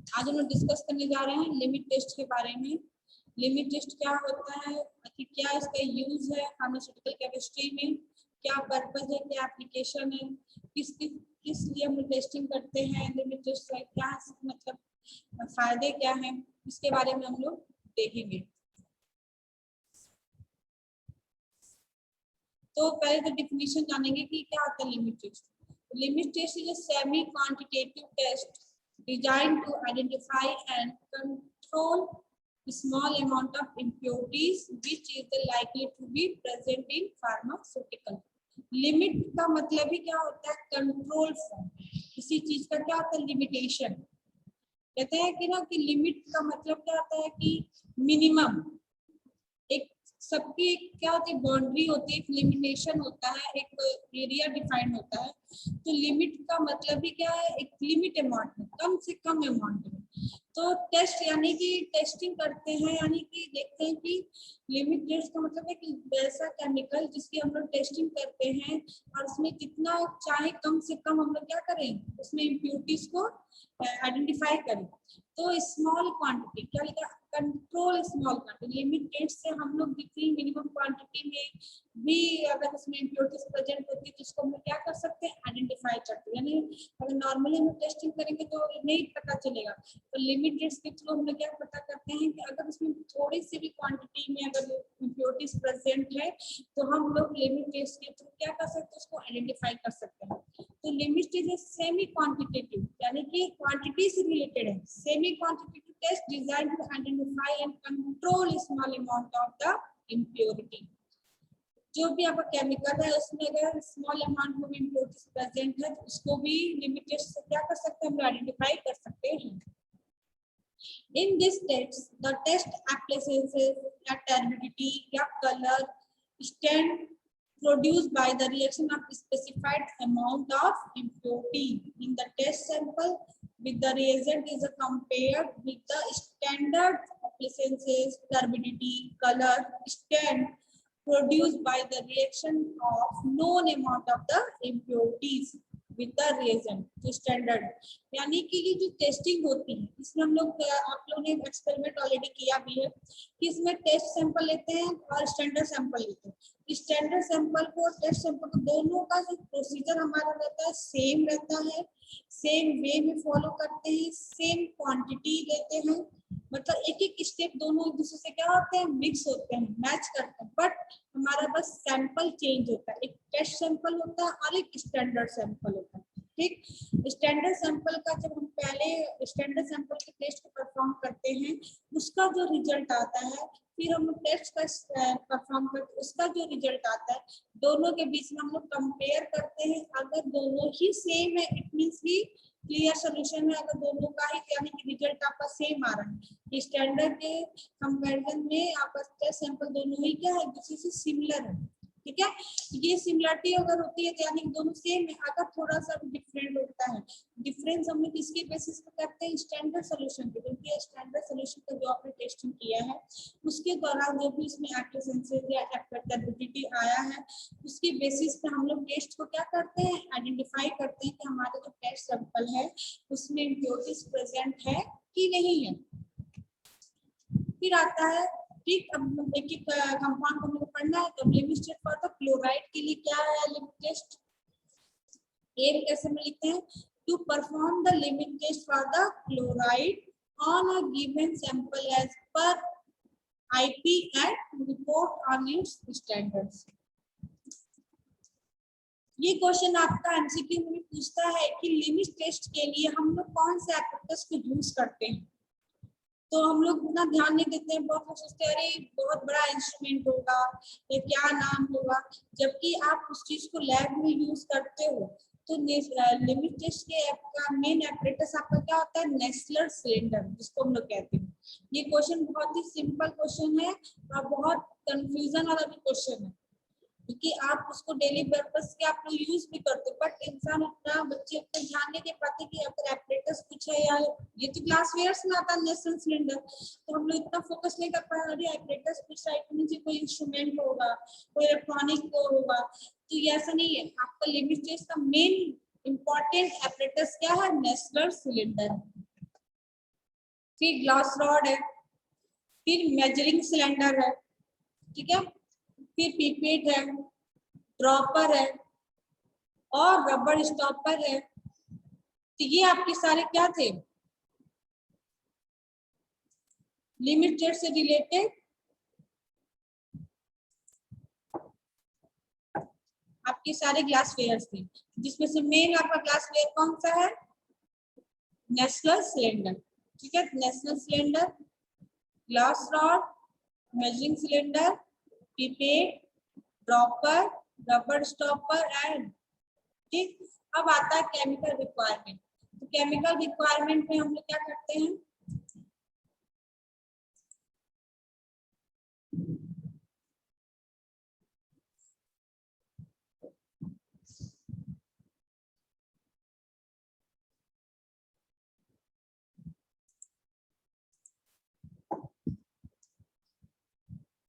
आज हम लोग डिस्कस करने जा रहे हैं लिमिट टेस्ट के बारे में। लिमिट टेस्ट क्या होता है, क्या इसका यूज है फार्मास्यूटिकल केमिस्ट्री में, क्या पर्पस है, क्या एप्लीकेशन है, किस लिए हम लोग टेस्टिंग करते हैं, लिमिट टेस्ट का क्या मतलब फायदे क्या हैं, इसके बारे में हम लोग देखेंगे। तो पहले तो डिफिनीशन जानेंगे कि क्या होता है limit test. Limit test is a semi quantitative test designed to identify and control small amount of impurities which is likely to be present in pharmaceutical. Limit का मतलब ही क्या होता है, कंट्रोल फॉर्म। किसी चीज का क्या होता है, लिमिटेशन। कहते हैं कि ना कि लिमिट का मतलब क्या होता है कि मिनिमम, एक सबकी क्या होती है, बाउंड्री होती है, एक लिमिटेशन होता है, एक एरिया डिफाइंड होता है। तो लिमिट का मतलब भी क्या है, एक लिमिट अमाउंट में, कम से कम अमाउंट में। तो टेस्ट यानी कि टेस्टिंग करते हैं, यानी कि देखते हैं कि लिमिट टेस्ट का मतलब है कि वैसा केमिकल जिसकी हम लोग टेस्टिंग करते हैं और उसमें जितना चाहे कम से कम हम लोग क्या करें, उसमें इम्प्योरिटीज को आइडेंटिफाई करें। तो स्मॉल क्वांटिटी क्या लिखा, control small quantity. Limit test से हम लोग जितनी मिनिमम क्वांटिटी में भी अगर उसमें इम्प्योरिटीज प्रेजेंट होती है तो उसको हम लोग क्या कर सकते हैं, आइडेंटिफाई करते हैं। यानी अगर नॉर्मली हम टेस्टिंग करेंगे तो नहीं पता चलेगा, तो लिमिट टेस्ट के थ्रू हम लोग क्या पता करते हैं कि अगर उसमें थोड़ी सी भी क्वांटिटी में अगर इम्प्योरिटीज प्रेजेंट है तो हम लोग लिमिट टेस्ट के थ्रू क्या कर सकते हैं, उसको आइडेंटिफाई कर सकते हैं। तो limit test is semi quantitative, यानी कि क्वांटिटी से रिलेटेड है। Semi quantitative test designed to identify and control small amount of the impurity. जो भी आपका केमिकल है उसमें अगर स्मॉल अमाउंट में इम्प्योरिटीज प्रेजेंट है तो उसको भी लिमिट टेस्ट से क्या कर सकते हैं, हम आइडेंटिफाई कर सकते हैं। In this test, the test appliances या turbidity या color stand produced by the reaction of specified amount of impurity in the test sample with the reagent is compared with the standard appliances, turbidity, color stand produced by the reaction of known amount of the impurities with the reagent, जो standard. यानी कि ये जो testing होती है इसमें हम लोग, आप लोगों ने एक्सपेरिमेंट ऑलरेडी किया भी है कि इसमें टेस्ट सैंपल लेते हैं और स्टैंडर्ड सैंपल लेते हैं। स्टैंडर्ड सैंपल को टेस्ट सैंपल को दोनों का जो प्रोसीजर हमारा रहता है सेम रहता है, सेम वे में फॉलो करते हैं, सेम क्वांटिटी लेते हैं। मतलब एक एक स्टेप दोनों एक दूसरे से क्या होते हैं, मिक्स होते हैं, मैच करते हैं, बट हमारा बस सैंपल चेंज होता है। एक टेस्ट सैंपल होता है और एक स्टैंडर्ड सैंपल होता है। ठीक, स्टैंडर्ड सैंपल का जब हम पहले स्टैंडर्ड सैंपल के टेस्ट को परफॉर्म करते हैं उसका जो रिजल्ट आता है, फिर हम टेस्ट का परफॉर्म करते उसका जो रिजल्ट आता है, दोनों के बीच में हम लोग कंपेयर करते हैं। अगर दोनों ही सेम है इट मींस कि क्लियर सोल्यूशन है। अगर दोनों का ही यानी कि रिजल्ट आपका सेम आ रहा है, स्टैंडर्ड के कंपैरिजन में आपका टेस्ट सैंपल दोनों ही क्या है, एक दूसरे से सिमिलर है। ठीक है, ये सिमिलरिटी अगर होती है तो यानी दोनों सेम है। अगर थोड़ा सा डिफरेंट होता है, डिफरेंस हम लोग किसके बेसिस पे करते हैं, स्टैंडर्ड सोल्यूशन पे। क्योंकि स्टैंडर्ड सोल्यूशन का जो आपने टेस्टिंग किया है उसके दौरान जो भी इसमें एक्टिव या एक्टिविटी आया है उसके बेसिस पे हम लोग टेस्ट को क्या करते हैं, आइडेंटिफाई करते हैं कि हमारा जो टेस्ट सैंपल है उसमें इम्प्योरिटीज प्रेजेंट है कि नहीं है। फिर आता है, ठीक, अब एक एक कंपाउंड को हमको पढ़ना है। तो limit test for the chloride के लिए क्या है, लिमिट टेस्ट एम कैसे में लिखते हैं, to perform the limit test for the chloride on a given sample as per IP and report on its standards. ये क्वेश्चन आपका एमसीक्यू में पूछता है कि लिमिट टेस्ट के लिए हम लोग कौन से एप्रोच को यूज करते हैं। तो हम लोग उतना ध्यान नहीं देते हैं, बहुत लोग सोचते हैं अरे बहुत बड़ा इंस्ट्रूमेंट होगा या क्या नाम होगा, जबकि आप उस चीज को लैब में यूज करते हो। तो लिमिट टेस्ट के आपका मेन एपरेटस आपका क्या होता है, नेस्लर सिलेंडर, जिसको हम लोग कहते हैं। ये क्वेश्चन बहुत ही सिंपल क्वेश्चन है और बहुत कंफ्यूजन वाला भी क्वेश्चन है, क्योंकि आप उसको डेली पर्पस के आप लोग यूज भी करते हो, बट इंसान उतना बच्चे उतना ध्यान नहीं दे पाते कि अगर एपरेटस कुछ है या ये तो ग्लास वेयर्स में आता है नेशनल सिलेंडर, तो हम लोग इतना फोकस नहीं कर पाए अरे एपरेटस कुछ साइड में से कोई इंस्ट्रूमेंट होगा, कोई इलेक्ट्रॉनिक को होगा। तो ये ऐसा नहीं है, आपका लिमिट टेस्ट का मेन इंपॉर्टेंट एपरेटस क्या है, नेशनल सिलेंडर। फिर ग्लास रॉड है, फिर मेजरिंग सिलेंडर है, ठीक है, फिर पिपेट है, ड्रॉपर है और रबर स्टॉपर है। तो ये आपके सारे क्या थे, लिमिटेड से रिलेटेड आपके सारे ग्लास वेयर्स थे, जिसमें से मेन आपका ग्लास वेयर कौन सा है, नेशनल सिलेंडर, ठीक है, Nessler cylinder, glass rod, measuring cylinder, pipette, dropper, rubber stopper and, ठीक। अब आता है केमिकल रिक्वायरमेंट। तो केमिकल रिक्वायरमेंट में हम लोग क्या करते हैं,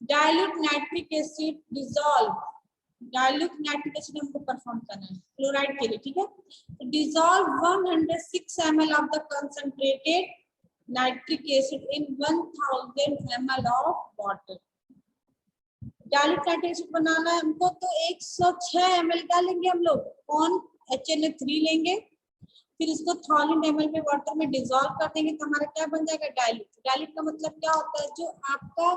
dilute nitric acid dissolve, dilute nitric acid हमको परफॉर्म करना है क्लोराइड के लिए, ठीक है। तो dissolve 106 ml of the concentrated nitric acid in 1000 ml of water. Dilute nitric acid बनाना है हमको, तो 106 ml डालेंगे हम लोग, कौन HNO3 लेंगे, फिर इसको 1000 ml में वाटर में डिसॉल्व कर देंगे, तो हमारा क्या बन जाएगा, डाइल्यूट। डाइल्यूट का मतलब क्या होता है, जो आपका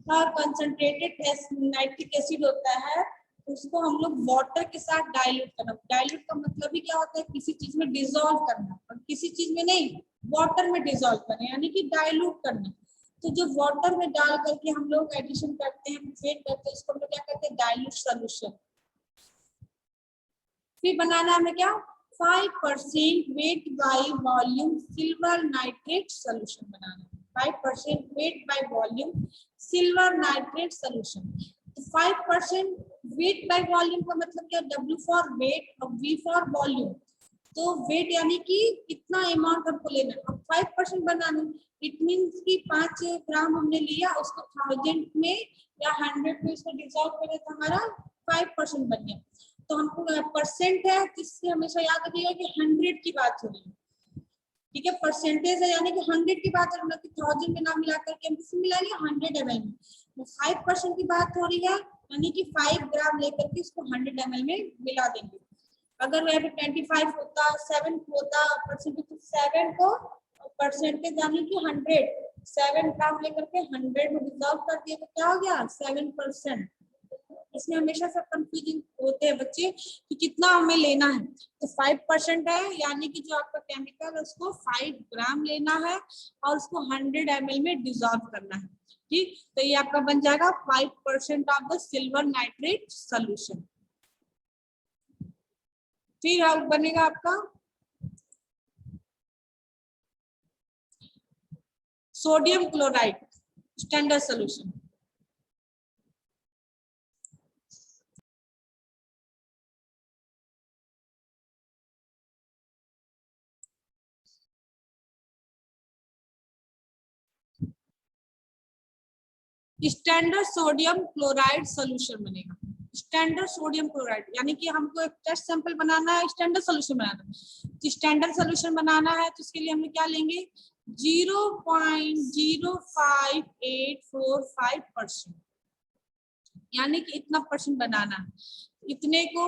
कंसंट्रेटेड नाइट्रिक एसिड होता है उसको हम लोग वाटर के साथ डाइल्यूट करना। डाइल्यूट का मतलब ही क्या होता है, किसी चीज में डिसॉल्व करना, और किसी चीज में नहीं, वाटर में डिसॉल्व करना, यानी कि डाइल्यूट करना। तो जो वाटर में डाल करके हम लोग एडिशन करते हैं, फेड करते हैं, इसको हम लोग क्या करते हैं, डाइल्यूट सोल्यूशन। फिर बनाना हमें क्या, 5% weight by volume silver nitrate solution बनाना है, 5% weight by volume silver nitrate solution. तो 5% वेट बाय वॉल्यूम का मतलब क्या, W फॉर वेट और V फॉर वॉल्यूम। तो वेट यानी कि कितना अमाउंट हमको लेना है, अब 5% बनाना, इट मीन्स कि 5 ग्राम हमने लिया, उसको 1000 में या 100 में इसको डिसॉल्व करें तो हमारा 5% बन गया। तो हमको परसेंट है, जिससे हमेशा याद रखिएगा कि 100 की बात हो रही है, ठीक है, परसेंटेज है, यानी कि 100 की बात हो रही है, 1000 में ना मिला करके हम किससे मिलाएंगे, 100 ml में। 5% की बात हो रही है, यानी कि 5 ग्राम लेकर के इसको 100 ml में मिला देंगे। अगर वह 25 होता, 7 होता परसेंटेज, तो 7 को परसेंटेज यानी कि 100, 7 ग्राम लेकर के 100 में डिसॉल्व कर दिया तो क्या हो गया, 7%। इसमें हमेशा सब कंफ्यूजिंग होते हैं बच्चे कि कितना हमें लेना है। तो 5% है, यानी कि जो आपका केमिकल है उसको 5 ग्राम लेना है और उसको 100 ml में डिसॉल्व करना है, ठीक। तो ये आपका बन जाएगा 5% of the silver nitrate solution. फिर बनेगा आपका sodium chloride standard solution. Standard sodium chloride solution बनेगा, स्टैंडर्ड सोडियम क्लोराइड, यानी कि हमको एक टेस्ट सैंपल बनाना है, स्टैंडर्ड सोल्यूशन बनाना है। तो स्टैंडर्ड सोल्यूशन बनाना है तो उसके लिए हम क्या लेंगे, 0.05845%, यानी कि इतना परसेंट बनाना है। इतने को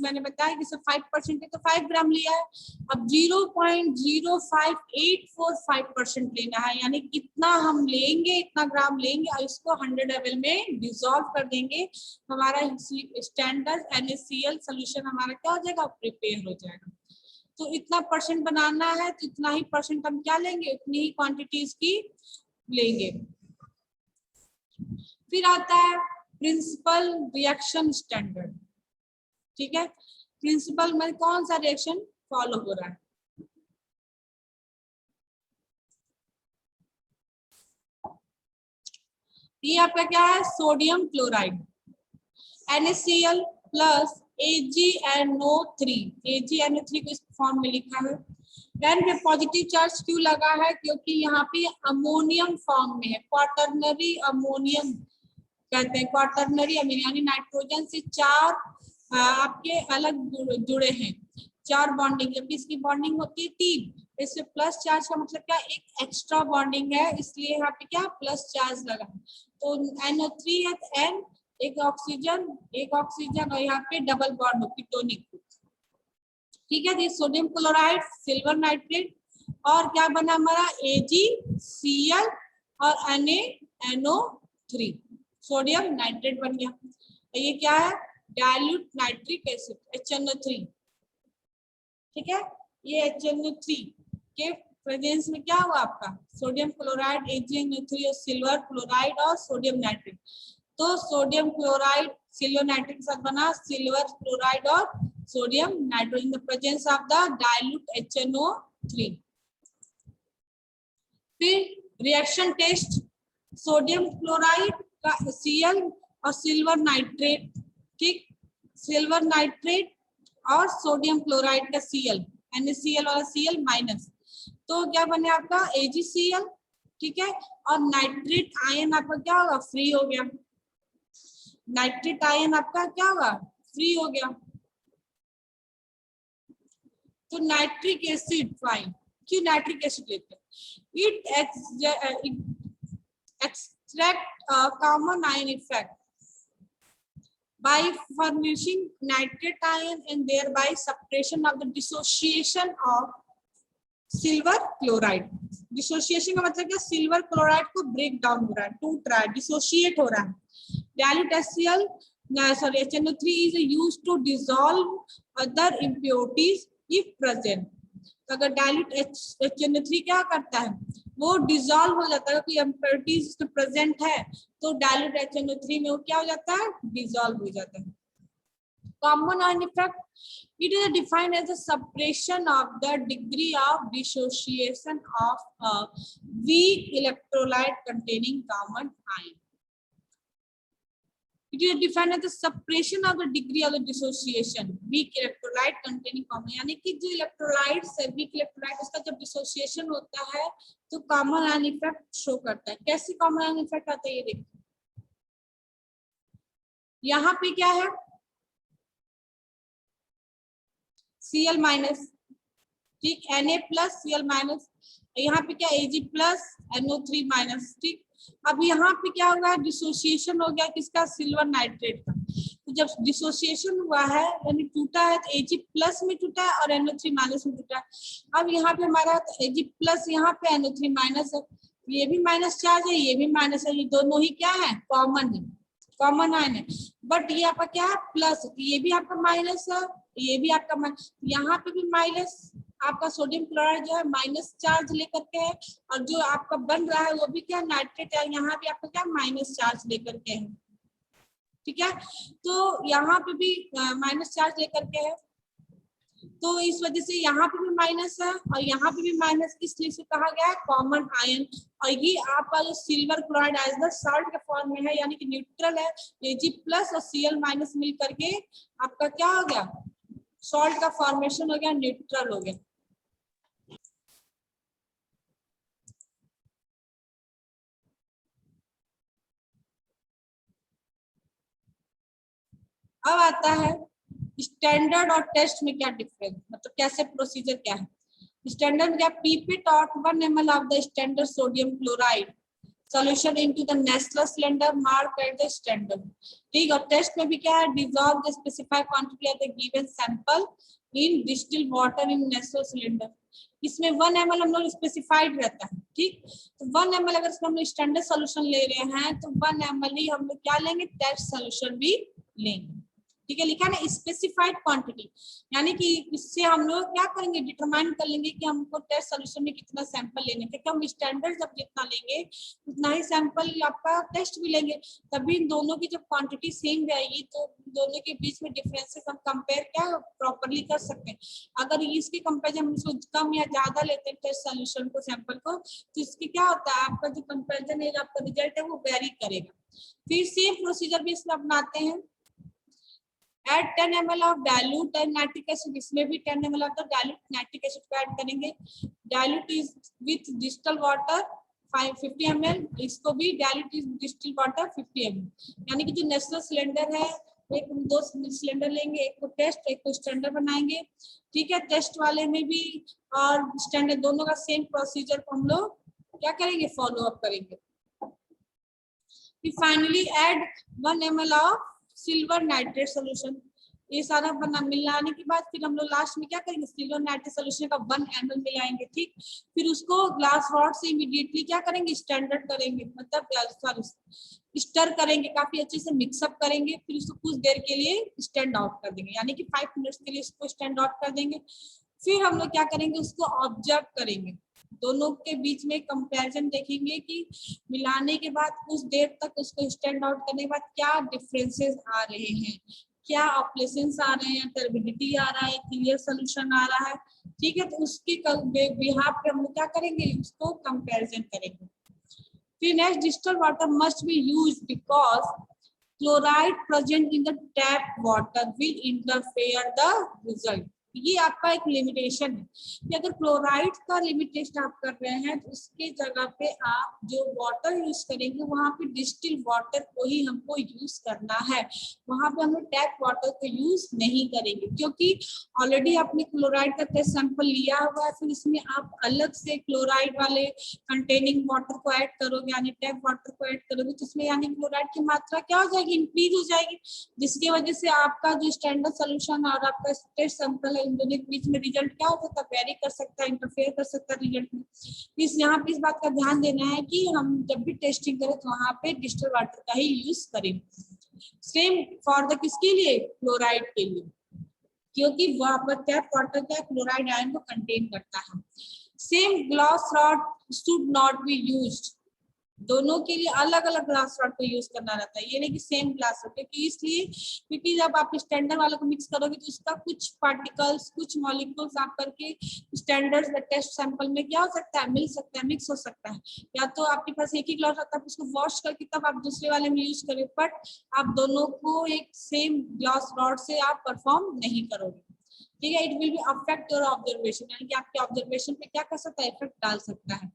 मैंने बताया कि 5% है तो 5 ग्राम लिया है, अब 0.05845% लेना है, यानी कितना हम लेंगे, इतना ग्राम लेंगे और इसको 100 ml में डिसॉल्व कर देंगे, हमारा स्टैंडर्ड NaCl सोल्यूशन हमारा क्या हो जाएगा, प्रिपेयर हो जाएगा। तो इतना परसेंट बनाना है तो इतना ही परसेंट हम क्या लेंगे, उतनी ही क्वांटिटीज की लेंगे। फिर आता है प्रिंसिपल रिएक्शन स्टैंडर्ड, ठीक है, प्रिंसिपल में कौन सा रिएक्शन फॉलो हो रहा है, ये आपका क्या है, sodium chloride NaCl plus AgNO3, AgNO3 को इस फॉर्म में लिखा है। देन पे पॉजिटिव चार्ज क्यों लगा है, क्योंकि यहाँ पे अमोनियम फॉर्म में है, क्वाटरनरी अमोनियम कहते हैं, क्वाटरनरी अमीन, यानी नाइट्रोजन से 4 आपके अलग जुड़े हैं, 4 बॉन्डिंग, जबकि इसकी बॉन्डिंग होती है 3, इससे प्लस चार्ज का मतलब क्या, एक एक्स्ट्रा बॉन्डिंग है, इसलिए यहाँ पे क्या प्लस चार्ज लगा। तो NO3 है, N एक ऑक्सीजन और यहाँ पे डबल बॉन्ड हो कीटोनिक। ठीक है जी, सोडियम क्लोराइड, सिल्वर नाइट्रेट और क्या बना हमारा AgCl और NaNO3, सोडियम नाइट्रेट बन गया। ये क्या है, डाइल्यूट नाइट्रिक एसिड HNO3। ठीक है, ये HNO3 के प्रेजेंस में क्या हुआ आपका सोडियम क्लोराइड, AgNO3 और सिल्वर क्लोराइड और सोडियम नाइट्रेट। तो सोडियम क्लोराइड सिल्वर नाइट्रेट के साथ बना सिल्वर क्लोराइड और sodium nitrate in the presence of the dilute HNO3। फिर रिएक्शन टेस्ट, सोडियम क्लोराइड का Cl और सिल्वर नाइट्रेट, ठीक, सिल्वर नाइट्रेट और सोडियम क्लोराइड का Cl, NaCl वाला Cl माइनस, तो क्या बने आपका AgCl। ठीक है, और नाइट्रेट आयन आपका क्या होगा, फ्री हो गया। नाइट्रेट आयन आपका क्या होगा, फ्री हो गया। तो नाइट्रिक एसिड फाइन, क्यों नाइट्रिक एसिड लेते हैं, it extract a common ion effect by furnishing nitrate ion and thereby suppression of the dissociation of silver chloride। Dissociation का मतलब क्या, सिल्वर क्लोराइड को ब्रेक डाउन हो रहा है, टूट रहा है, डिसोशिएट हो रहा है। Dilute HCl sorry HNO3 is used to dissolve other impurities if present। तो अगर डाइल्यूट HNO3 क्या करता है, वो डिसॉल्व हो जाता है, कोई इम्प्योरिटीज प्रेजेंट है तो डाइल्यूट HNO3 में वो क्या हो जाता है, डिसॉल्व हो जाता है। Common ion effect, it is defined as the suppression of the degree of dissociation of a weak electrolyte containing common ion। It is defined as the suppression of the degree of the dissociation weak electrolyte containing common, यानी कि जो electrolyte है weak electrolyte, उसका जब dissociation होता है तो common ion effect show करता है। कैसे कॉमन आयन इफेक्ट आता है, ये देखिए यहाँ पे क्या है Cl माइनस, ठीक, Na प्लस Cl माइनस, यहाँ पे क्या Ag प्लस NO3 माइनस। ठीक, अब यहाँ पे क्या होगा, डिसोसिएशन हो गया किसका, सिल्वर नाइट्रेट का। तो जब डिसोसिएशन हुआ है यानी टूटा है तो Ag प्लस में टूटा है और NO3 माइनस में टूटा है। अब यहाँ पे हमारा Ag प्लस, यहाँ पे NO3 माइनस है, ये भी माइनस चार्ज है, ये भी माइनस है, ये दोनों ही क्या है, कॉमन है, कॉमन आयन है। बट ये आपका क्या है, प्लस, ये भी आपका माइनस है, ये भी आपका माइनस, यहाँ पे भी माइनस, आपका सोडियम क्लोराइड जो है माइनस चार्ज लेकर के है, और जो आपका बन रहा है वो भी क्या नाइट्रेट है, यहाँ भी आपका क्या माइनस चार्ज लेकर के है। ठीक है, तो यहाँ पे भी माइनस चार्ज लेकर के है, तो इस वजह से यहाँ पे भी माइनस है और यहाँ पे भी माइनस, इसलिए से कहा गया है कॉमन आयन। और ये आपका जो silver chloride as the salt के फॉर्म में है, यानी कि न्यूट्रल है, Ag प्लस और Cl माइनस मिल करके आपका क्या हो गया, सॉल्ट का फॉर्मेशन हो गया, न्यूट्रल हो गया। अब आता है स्टैंडर्ड और टेस्ट में क्या डिफरेंस, मतलब कैसे प्रोसीजर क्या है। स्टैंडर्ड में क्या, PP taught 1 ml of the standard sodium chloride solution into the Nessler cylinder marked at the standard। ठीक, और टेस्ट में भी क्या है, dissolve the specified quantity of the given sample in distilled water in Nessler cylinder। इसमें 1 ml हम लोग specified रहता है। ठीक, तो 1 ml अगर हम लोग स्टैंडर्ड सोल्यूशन ले रहे हैं तो 1 ml ही हम लोग क्या लेंगे, टेस्ट सोल्यूशन भी लेंगे। ठीक है, लिखा ना स्पेसिफाइड क्वांटिटी, यानी कि इससे हम लोग क्या करेंगे, डिटरमाइन कर लेंगे कि हमको टेस्ट सोल्यूशन में कितना सैंपल लेने, क्योंकि हम स्टैंडर्ड जब जितना लेंगे उतना ही सैंपल आपका टेस्ट भी लेंगे, तभी इन दोनों की जब क्वांटिटी सेम रहेगी तो दोनों के बीच में डिफरेंसेस हम कंपेयर क्या प्रॉपरली कर सकते हैं। अगर इसके कंपेरिजन हम इसको कम या ज्यादा लेते हैं टेस्ट सोल्यूशन को, सैंपल को, तो इसकी क्या होता है, आपका जो कंपेरिजन है, आपका रिजल्ट है वो वेरी करेगा। फिर सेम प्रोसीजर भी इसमें अपनाते हैं। Add 10 ml of dilute and nitric acid, इसमें भी 10 ml of the dilute nitric acid को ऐड करेंगे। Dilute is with distilled water 50 ml, इसको भी dilute is distilled water 50 ml, यानी कि जो नेस्लर सिलेंडर है एक हम 2 सिलेंडर लेंगे, एक को टेस्ट एक को स्टैंडर्ड बनाएंगे। ठीक है, टेस्ट वाले में भी और स्टैंडर्ड दोनों का सेम प्रोसीजर को हम लोग क्या करेंगे, फॉलो अप करेंगे। फिर finally add 1 ml of silver nitrate solution. ये सारा बना मिलाने के बाद फिर हम लोग लास्ट में क्या करेंगे, सिल्वर नाइट्रेट सोल्यूशन का 1 ml मिलाएंगे। ठीक, फिर उसको ग्लास रॉड से इमीडिएटली क्या करेंगे, स्टैंडर्ड करेंगे, मतलब सॉरी स्टर करेंगे, काफी अच्छे से मिक्सअप करेंगे। फिर उसको कुछ देर के लिए स्टैंड आउट कर देंगे, यानी कि 5 मिनट्स के लिए उसको स्टैंड आउट कर देंगे। फिर हम लोग क्या करेंगे, उसको ऑब्जर्व करेंगे, दोनों के बीच में कंपैरिजन देखेंगे कि मिलाने के बाद कुछ देर तक उसको स्टैंड आउट करने के बाद क्या डिफरेंसेस आ रहे हैं, क्या ऑपरेशंस आ रहे हैं, टर्बिडिटी आ रहा है, क्लियर सोल्यूशन आ रहा है। ठीक है, तो उसकी बिहाफ पे हम लोग क्या करेंगे, उसको कंपैरिजन करेंगे। फिर next, distilled water must be used because chloride present in the tap water will interfere the result. ये आपका एक लिमिटेशन है कि अगर क्लोराइड का लिमिटेशन आप कर रहे हैं तो उसके जगह पे आप जो वाटर यूज करेंगे वहां पे डिस्टिल वाटर को ही हमको यूज करना है, वहां पे हम लोग टैप वाटर को यूज नहीं करेंगे, क्योंकि ऑलरेडी आपने क्लोराइड का टेस्ट सैंपल लिया हुआ है। फिर इसमें आप अलग से क्लोराइड वाले कंटेनिंग वाटर को ऐड करोगे, यानी टैप वाटर को ऐड करोगे, तो इसमें यानी क्लोराइड की मात्रा क्या हो जाएगी, इंक्रीज हो जाएगी, जिसकी वजह से आपका जो स्टैंडर्ड सोल्यूशन और आपका टेस्ट सैंपल है इन दोनों के बीच में रिजल्ट क्या हो सकता है, वेरी कर सकता है, इंटरफेयर कर सकता है रिजल्ट में। इस यहाँ पे इस बात का ध्यान देना है कि हम जब भी टेस्टिंग करें तो वहां पे डिस्टिल्ड वाटर का ही यूज करें। सेम फॉर द किसके लिए, क्लोराइड के लिए, क्योंकि वहां पर टैप वाटर का क्लोराइड आयन को कंटेन करता है। Same glass rod should not be used, दोनों के लिए अलग अलग ग्लास रॉड को यूज करना रहता है, ये नहीं कि सेम ग्लास रॉड, क्योंकि इसलिए क्योंकि जब आप स्टैंडर्ड वालों को मिक्स करोगे तो उसका कुछ पार्टिकल्स कुछ मॉलिक्यूल्स आप करके स्टैंडर्ड टेस्ट सैंपल में क्या हो सकता है, मिल सकता है, मिक्स हो सकता है। या तो आपके पास एक ही ग्लास रहता है, उसको वॉश करके तब आप दूसरे वाले में यूज करें, बट आप दोनों को एक सेम ग्लास रॉड से आप परफॉर्म नहीं करोगे। ठीक है, it will be affect your observation, यानी कि आपके ऑब्जर्वेशन पे क्या कर सकता है, इफेक्ट डाल सकता है।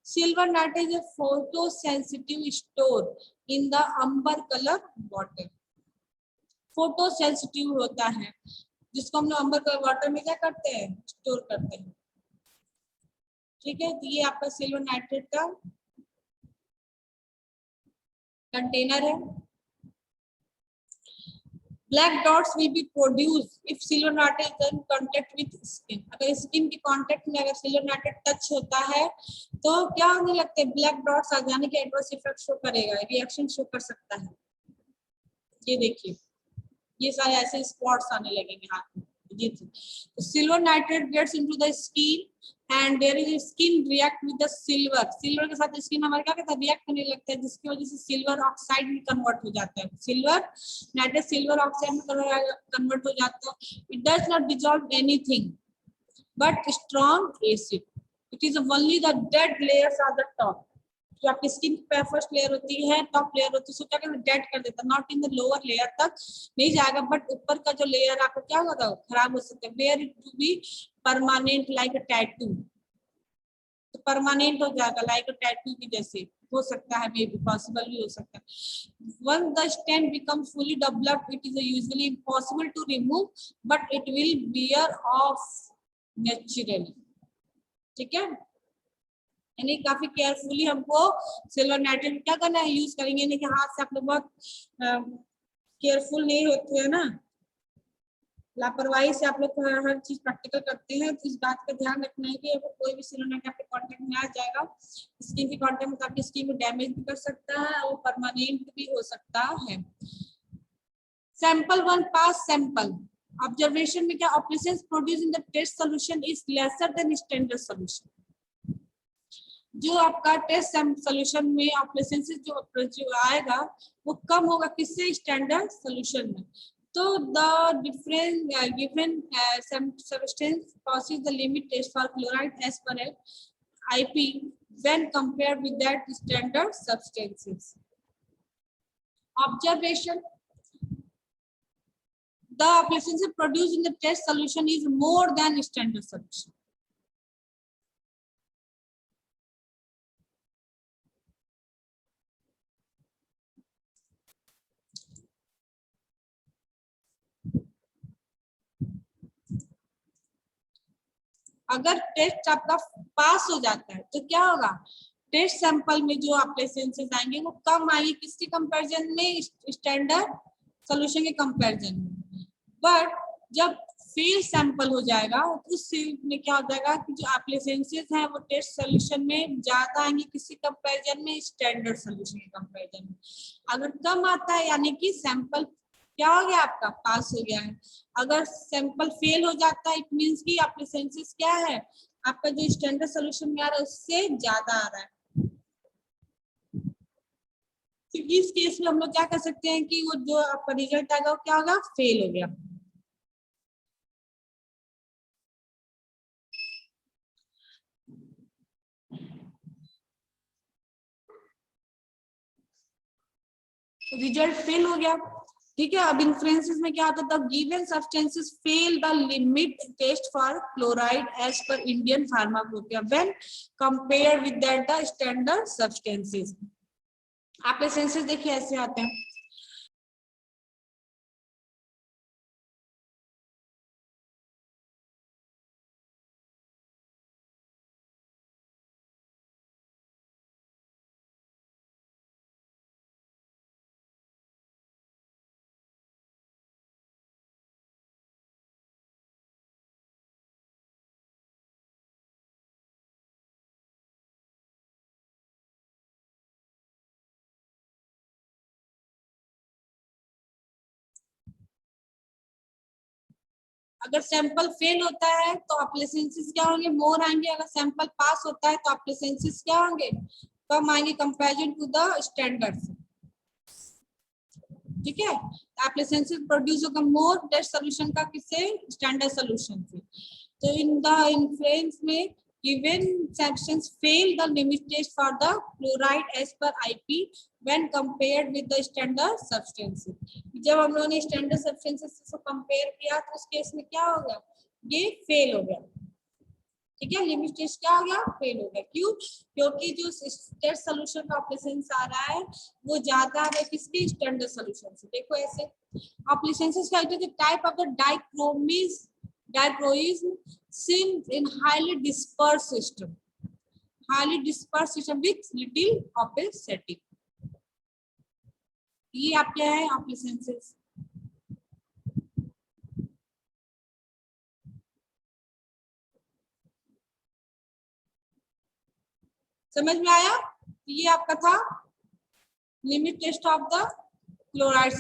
Silver nitrate is a photosensitive store in the amber color water. Photosensitive होता है, जिसको हम लोग अंबर कलर वाटर में क्या करते हैं, स्टोर करते हैं। ठीक है, तो ये आपका सिल्वर नाइट्रेट का कंटेनर है। Black dots will be produced if silver nitrate is in contact with skin. अगर स्किन के कांटेक्ट में अगर सिल्वर नाइट्रेट टच होता है तो क्या होने लगते हैं, ब्लैक डॉट्स आ जाने के एडवर्स इफेक्ट शो करेगा, रिएक्शन शो कर सकता है। ये देखिए, ये सारे ऐसे स्पॉट्स आने लगेंगे हाथ में। जी, तो silver nitrate gets into the skin and there is skin react with the silver, silver के साथ स्किन हमारा क्या करता है, रिएक्ट करने लगता है, जिसकी वजह से सिल्वर ऑक्साइड में कन्वर्ट हो जाता है, सिल्वर नाइट्रेट सिल्वर ऑक्साइड में कन्वर्ट हो जाता है। It does not dissolve anything but strong acid, it is only the dead layers are the top. जो आपकी स्किन की फर्स्ट लेयर होती है, टॉप लेयर होती है, उसको क्या करता है, डेड कर देता है, not in the lower layer तक नहीं जाएगा, बट ऊपर का जो लेयर आपका क्या होगा, खराब हो सकता है, where it to be permanent like a tattoo, तो परमानेंट हो जाएगा लाइक अ टैटू की जैसे, हो सकता है, मे बी पॉसिबल भी हो सकता है। Once the stent becomes fully developed, it is usually impossible to remove, but it will wear off naturally. ठीक है, यानी काफी केयरफुली हमको सिल्वर नाइट्रेट क्या करना है, यूज करेंगे, नहीं कि हाथ से आप लोग बहुत केयरफुल नहीं होते हैं ना, लापरवाही से आप लोग हर चीज प्रैक्टिकल करते हैं, तो इस बात का ध्यान रखना है कि अगर कोई भी सिल्वर नाइट्रेट आपके कांटेक्ट में आ जाएगा, स्किन के कांटेक्ट में, तो आपकी स्किन को डैमेज भी कर सकता है और परमानेंट भी हो सकता है। सैंपल 1 पास सैंपल ऑब्जर्वेशन में क्या, operations produce in the test solution is lesser than standard solution. जो आपका टेस्ट सोल्यूशन में ऑपरेशन जो आएगा वो कम होगा किससे, स्टैंडर्ड सोल्यूशन में। तो the different given substance passes the limit test for chloride as per IP when compared with that standard substances. Observation: the operations produced in the test solution is more than standard solution. अगर test आपका पास हो जाता है तो क्या होगा, test sample में जो आपके सेंसेस आएंगे वो कम आएंगे किसके कंपैरिजन में, स्टैंडर्ड सोल्यूशन के कंपैरिजन में। बट जब फेल सैंपल हो जाएगा तो उस में क्या हो जाएगा कि जो आपके सेंसेस हैं वो टेस्ट सोल्यूशन में ज्यादा आएंगे किसी कंपैरिजन में, स्टैंडर्ड सोल्यूशन के कंपैरिजन में। अगर कम आता है यानी कि सैंपल क्या हो गया, आपका पास हो गया है। अगर सैंपल फेल हो जाता है इट मींस कि आपके सेंसेस क्या है, आपका जो स्टैंडर्ड सोल्यूशन में आ रहा है उससे ज्यादा आ रहा है। तो इस केस में हम लोग क्या कर सकते हैं कि वो जो आपका रिजल्ट आएगा वो क्या होगा, फेल हो गया। रिजल्ट फेल हो गया, ठीक है। अब इन्फ्लुएंसेस में क्या होता था, given substances fail the limit test for chloride as per Indian pharmacopoeia when compared with that the standard substances. आपके सेंसेस देखिए ऐसे आते हैं। अगर सैंपल फेल होता है तो आपके सेंसेस क्या होंगे, मोर आएंगे। अगर सैंपल पास होता है तो आपके सेंसेस क्या होंगे, कम आएंगे कंपैरिजन टू द स्टैंडर्ड। ठीक है, आपके सेंसेस प्रोड्यूस होगा मोर टेस्ट सोल्यूशन का किससे, स्टैंडर्ड सोल्यूशन से। तो इन द इन्फ्लुएंस में given substance fail the limit test for the chloride as per IP when compared with the standard substances। जब हम लोगों ने स्टैंडर्ड सब्सटेंसेस से कंपेयर किया तो उस केस में क्या होगा, ये फेल हो गया। ठीक है, लिमिट टेस्ट क्या हो गया, फेल हो गया। क्यों, क्योंकि जो टेस्ट सोल्यूशन का ऑपरेशन आ रहा है वो ज्यादा है किसके, स्टैंडर्ड सोल्यूशन से। देखो ऐसे ऑपरेशन क्या होता है, type of the dichroism seen in highly dispersed system with little opacity। ये आप क्या है, ऑपरेशंस। समझ में आया, ये आपका था limit test of the chloride.